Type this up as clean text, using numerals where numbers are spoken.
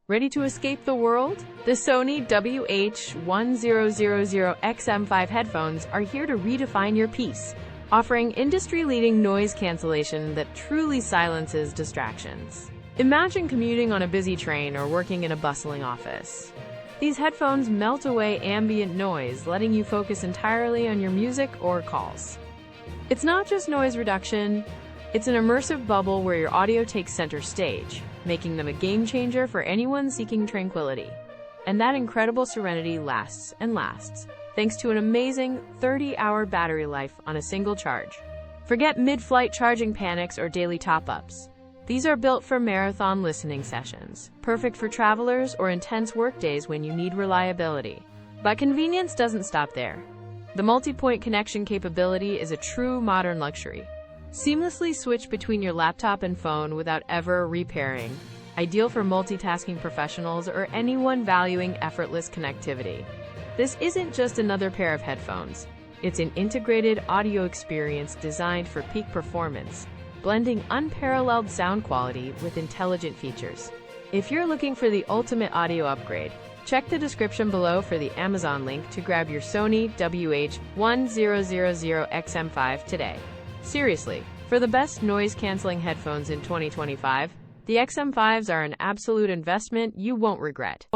Ready to escape the world? The Sony WH-1000XM5 headphones are here to redefine your peace, offering industry-leading noise cancellation that truly silences distractions. Imagine commuting on a busy train or working in a bustling office. These headphones melt away ambient noise, letting you focus entirely on your music or calls. It's not just noise reduction, it's an immersive bubble where your audio takes center stage, making them a game changer for anyone seeking tranquility. And that incredible serenity lasts and lasts, thanks to an amazing 30-hour battery life on a single charge. Forget mid-flight charging panics or daily top-ups. These are built for marathon listening sessions, perfect for travelers or intense workdays when you need reliability. But convenience doesn't stop there. The multi-point connection capability is a true modern luxury. Seamlessly switch between your laptop and phone without ever repairing. Ideal for multitasking professionals or anyone valuing effortless connectivity. This isn't just another pair of headphones. It's an integrated audio experience designed for peak performance, blending unparalleled sound quality with intelligent features. If you're looking for the ultimate audio upgrade, check the description below for the Amazon link to grab your Sony WH-1000XM5 today. Seriously, for the best noise-canceling headphones in 2025, the XM5s are an absolute investment you won't regret.